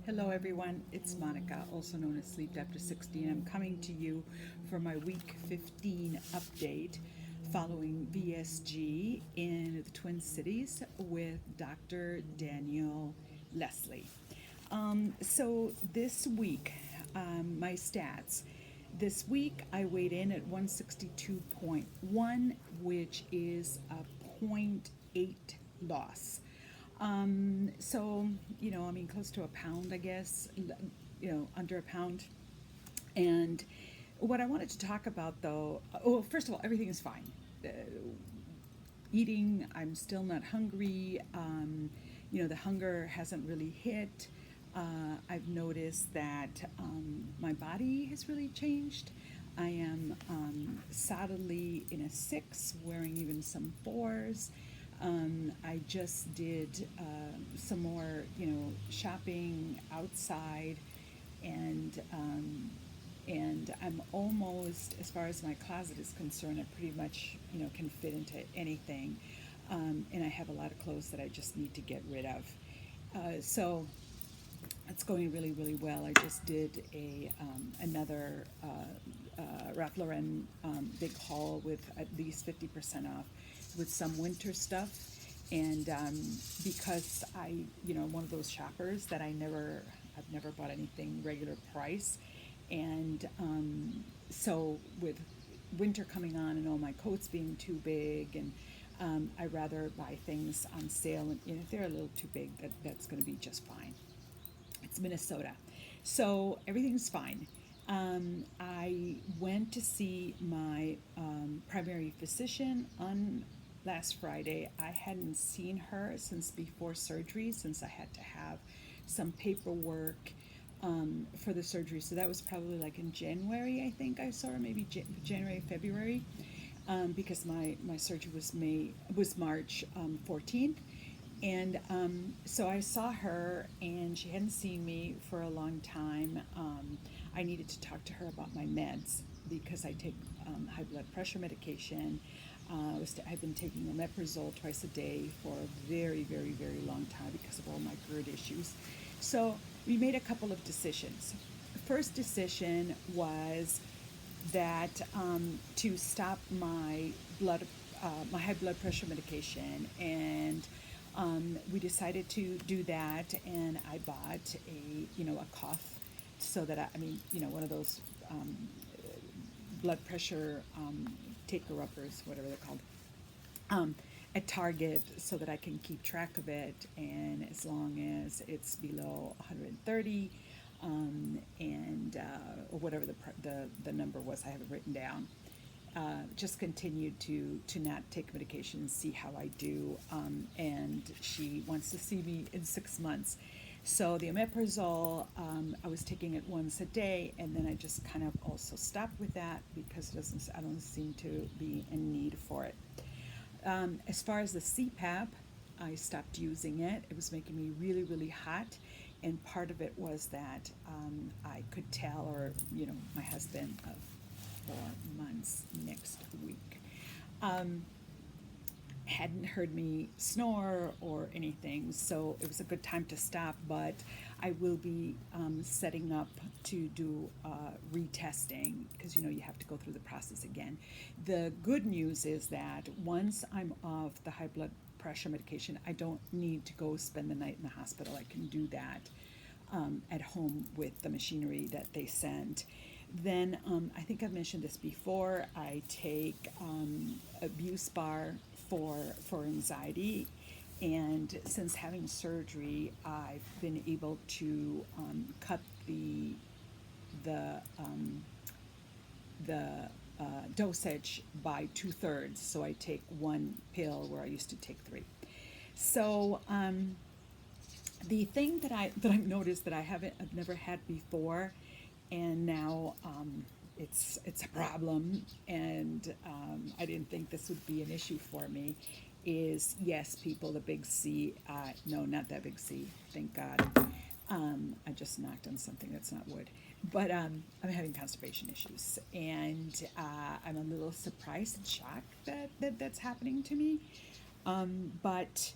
Hello everyone, it's Monica, also known as Sleep After 60, and I'm coming to you for my week 15 update following VSG in the Twin Cities with Dr. Daniel Leslie. So this week, my stats. This week I weighed in at 162.1, which is a point 0.8 loss. Close to a pound, I guess, under a pound. And what I wanted to talk about, though, first of all, everything is fine. Eating, I'm still not hungry. The hunger hasn't really hit. I've noticed that my body has really changed. I am solidly in a 6, wearing even some 4s. I just did some more, shopping outside, and I'm almost, as far as my closet is concerned, I pretty much, can fit into anything, and I have a lot of clothes that I just need to get rid of. So it's going really, really well. I just did another Ralph Lauren big haul with at least 50% off with some winter stuff. And because I'm one of those shoppers that I've never bought anything regular price. And so with winter coming on and all my coats being too big, and I'd rather buy things on sale. And if they're a little too big, that's going to be just fine. It's Minnesota. So everything's fine. I went to see my primary physician on last Friday. I hadn't seen her since before surgery, since I had to have some paperwork for the surgery. So that was probably like in January, I think I saw her, maybe January, February, because my surgery was March 14th. And so I saw her, and she hadn't seen me for a long time. I needed to talk to her about my meds because I take high blood pressure medication. I've been taking omeprazole twice a day for a very, very, very long time because of all my GERD issues. So we made a couple of decisions. The first decision was that to stop my high blood pressure medication, and we decided to do that. And I bought a cough, so that one of those blood pressure taker uppers, whatever they're called, at Target, so that I can keep track of it, and as long as it's below 130, or whatever the number was, I have it written down. Just continued to not take medication and see how I do, and she wants to see me in 6 months. So the omeprazole, I was taking it once a day, and then I just kind of also stopped with that because I don't seem to be in need for it. As far as the CPAP, I stopped using it. It was making me really, really hot, and part of it was that I could tell, or my husband of 4 months next week, hadn't heard me snore or anything, so it was a good time to stop. But I will be setting up to do retesting, because you have to go through the process again. The good news is that once I'm off the high blood pressure medication, I don't need to go spend the night in the hospital. I can do that at home with the machinery that they send. Then I think I've mentioned this before. I take a Buspar for anxiety, and since having surgery, I've been able to cut the dosage by 2/3. So I take 1 pill where I used to take 3. So the thing that I've noticed that I've never had before, and now it's a problem, and I didn't think this would be an issue for me, is, yes, people, the big C. No, not that big C, thank God. I just knocked on something that's not wood. But I'm having constipation issues, and I'm a little surprised and shocked that that's happening to me. But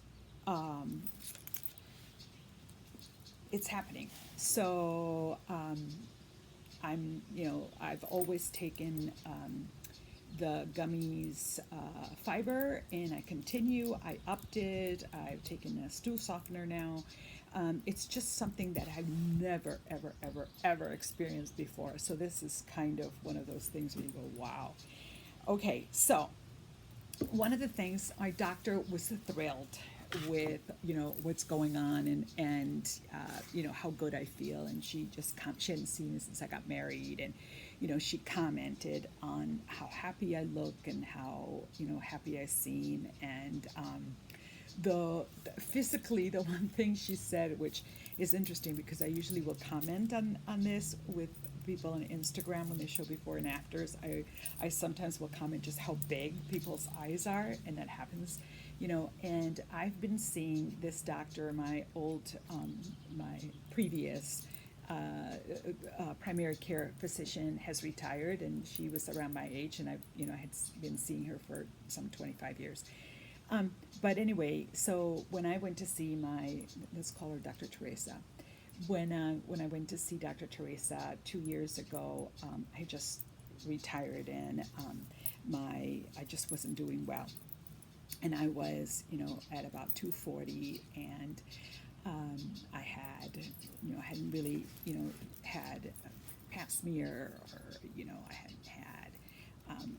it's happening. So I've always taken the gummies fiber, and I continue. I upped it. I've taken a stool softener now. It's just something that I've never, ever, ever, ever experienced before. So this is kind of one of those things where you go, wow. Okay, so one of the things, my doctor was thrilled with what's going on, and how good I feel, and she hadn't seen me since I got married, and she commented on how happy I look and how happy I seem, and physically, the one thing she said, which is interesting because I usually will comment on this with people on Instagram when they show before and afters. I sometimes will comment just how big people's eyes are, and that happens, and I've been seeing this doctor, my previous primary care physician has retired, and she was around my age, and I had been seeing her for some 25 years. But anyway, so when I went to see let's call her Dr. Teresa. When I went to see Dr. Teresa 2 years ago, I just retired, and I just wasn't doing well, and I was at about 240, and I hadn't really had a pap smear, or I hadn't had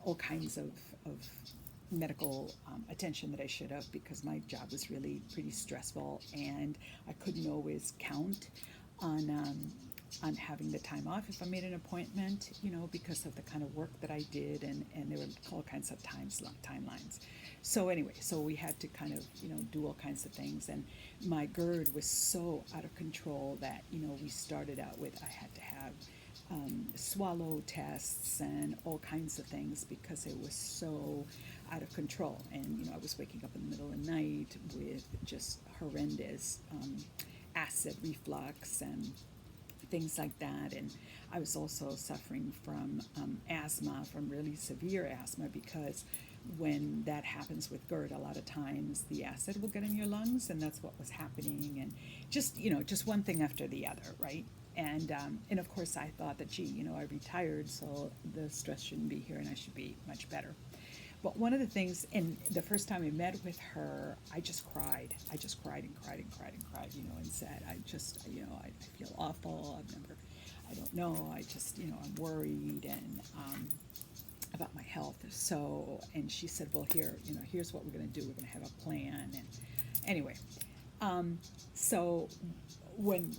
all kinds of medical attention that I should have, because my job was really pretty stressful, and I couldn't always count on having the time off if I made an appointment, because of the kind of work that I did, and there were all kinds of timelines. So anyway, so we had to kind of do all kinds of things, and my GERD was so out of control that we started out with, I had to have swallow tests and all kinds of things, because it was so out of control, and I was waking up in the middle of the night with just horrendous acid reflux and things like that. And I was also suffering from asthma, from really severe asthma, because when that happens with GERD, a lot of times the acid will get in your lungs, and that's what was happening, and just one thing after the other, right? And of course I thought that, I retired, so the stress shouldn't be here, and I should be much better. But one of the things, and the first time I met with her, I just cried. I just cried and cried and cried and cried, and said, I feel awful. I don't know. I'm worried, and about my health. So, and she said, well, here's what we're going to do. We're going to have a plan. And anyway, so when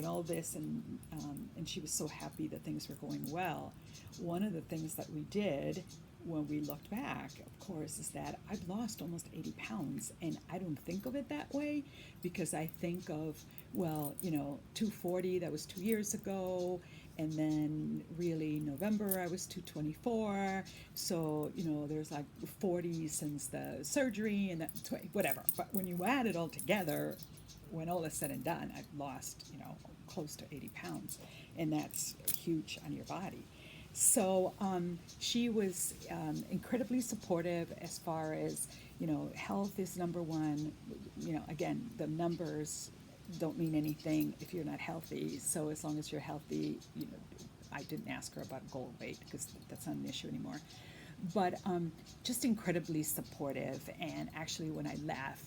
all this, and she was so happy that things were going well, one of the things that we did when we looked back, of course, is that I've lost almost 80 pounds, and I don't think of it that way, because I think of, 240, that was 2 years ago, and then really November I was 224, so there's like 40 since the surgery, and that whatever. But when you add it all together, when all is said and done, I've lost close to 80 pounds, and that's huge on your body. So she was incredibly supportive as far as, health is number one. Again, the numbers don't mean anything if you're not healthy. So as long as you're healthy, I didn't ask her about goal weight, because that's not an issue anymore. But just incredibly supportive. And actually, when I left,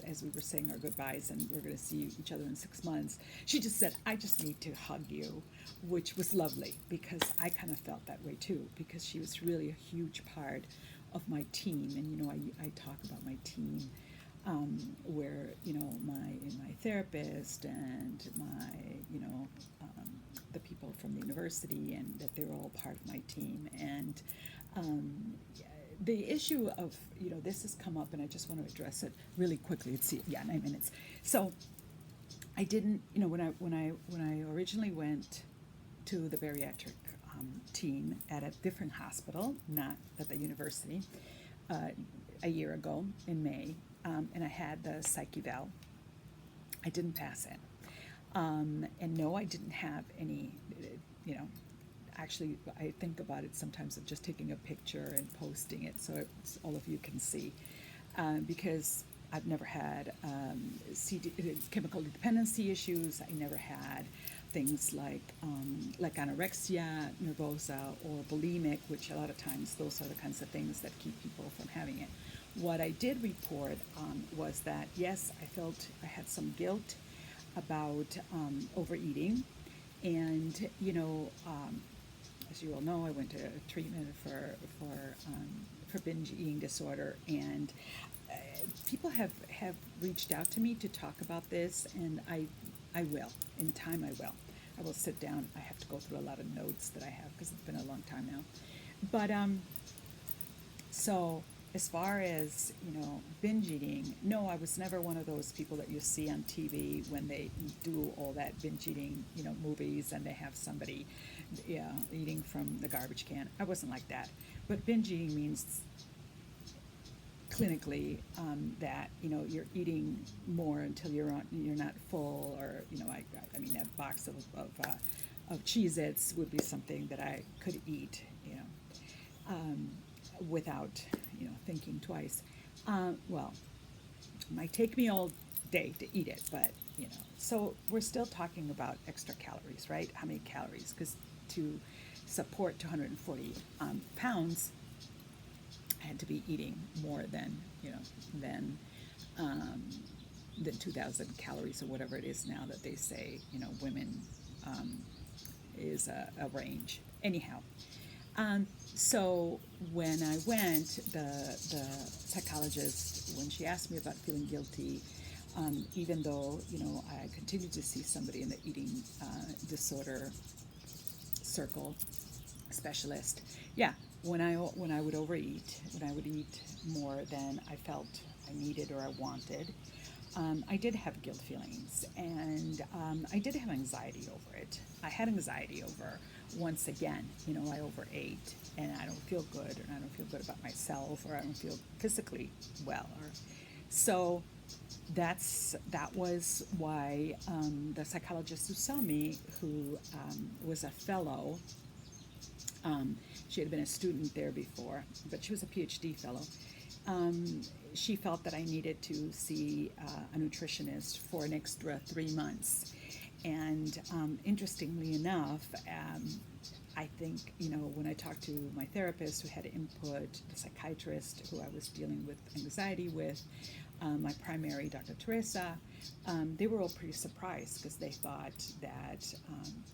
as we were saying our goodbyes and we're going to see each other in 6 months, she just said, I just need to hug you, which was lovely, because I kind of felt that way too, because she was really a huge part of my team. And I talk about my team, where my therapist and my the people from the university, and that they're all part of my team. And the issue of, this has come up, and I just want to address it really quickly. It's 9 minutes. So I didn't, when I originally went to the bariatric team at a different hospital, not at the university, a year ago in May, and I had the psych eval, I didn't pass it. And no, I didn't have any, actually, I think about it sometimes of just taking a picture and posting it so all of you can see, because I've never had chemical dependency issues. I never had things like anorexia nervosa or bulimic, which a lot of times those are the kinds of things that keep people from having it. What I did report was that, yes, I felt I had some guilt about overeating. And, as you all know, I went to treatment for binge eating disorder. And people have reached out to me to talk about this, and I will. In time, I will. I will sit down. I have to go through a lot of notes that I have because it's been a long time now. But so as far as binge eating, no, I was never one of those people that you see on TV when they do all that binge eating, movies, and they have somebody, eating from the garbage can. I wasn't like that. But binge eating means clinically that you're eating more until you're not full, or I mean, that box of Cheez-Its would be something that I could eat without thinking twice. Well, it might take me all day to eat it, but so we're still talking about extra calories, right? How many calories? Because to support 240 pounds, I had to be eating more than 2,000 calories or whatever it is now that they say women is a range. Anyhow, so when I went, the psychologist, when she asked me about feeling guilty, even though I continued to see somebody in the eating disorder circle specialist, yeah, when I would overeat, when I would eat more than I felt I needed or I wanted, I did have guilt feelings, and I did have anxiety over it. I had anxiety over, once again, I overate and I don't feel good, or I don't feel good about myself, or I don't feel physically well. So that was why the psychologist who saw me, who was a fellow, she had been a student there before, but she was a PhD fellow. She felt that I needed to see a nutritionist for an extra 3 months. And interestingly enough, I think, when I talked to my therapist who had input, the psychiatrist who I was dealing with anxiety with, my primary, Dr. Teresa, they were all pretty surprised because they thought that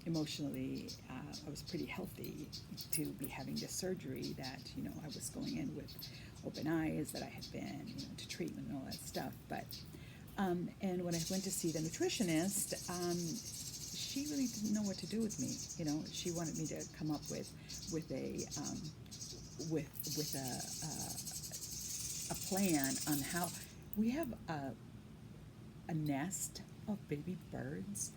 emotionally I was pretty healthy to be having this surgery, that, I was going in with open eyes, that I had been, to treatment and all that stuff. But, and when I went to see the nutritionist, she really didn't know what to do with me. She wanted me to come up with a plan on how. We have a nest of baby birds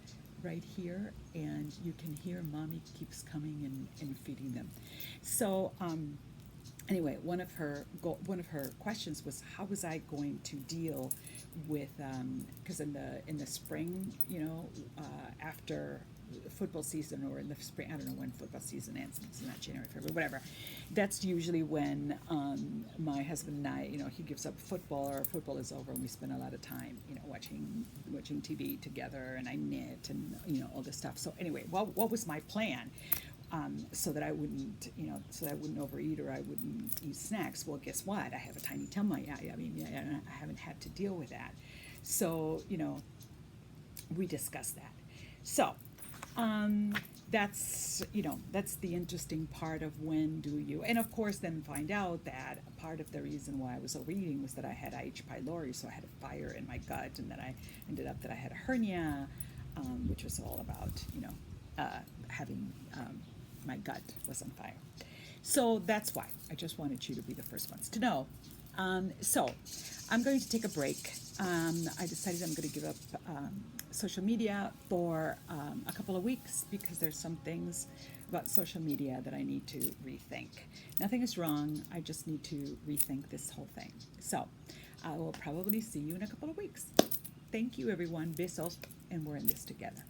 right here, and you can hear mommy keeps coming and feeding them. So anyway, one of her questions was, how was I going to deal with, because in the spring, after football season, or in the spring, I don't know when football season ends, it's not January, February, whatever. That's usually when my husband and I, he gives up football, or football is over, and we spend a lot of time, watching TV together, and I knit, and all this stuff. So anyway, what was my plan? So that I wouldn't, overeat, or I wouldn't eat snacks. Well, guess what? I have a tiny tummy. I haven't had to deal with that. So, we discussed that. So, that's the interesting part of when do you, and of course then find out that a part of the reason why I was overeating was that I had H. pylori, so I had a fire in my gut, and that I ended up that I had a hernia, which was all about, having, my gut was on fire. So that's why I just wanted you to be the first ones to know. So I'm going to take a break. I decided I'm going to give up social media for a couple of weeks, because there's some things about social media that I need to rethink. Nothing is wrong. I just need to rethink this whole thing. So I will probably see you in a couple of weeks. Thank you, everyone. Besos, and we're in this together.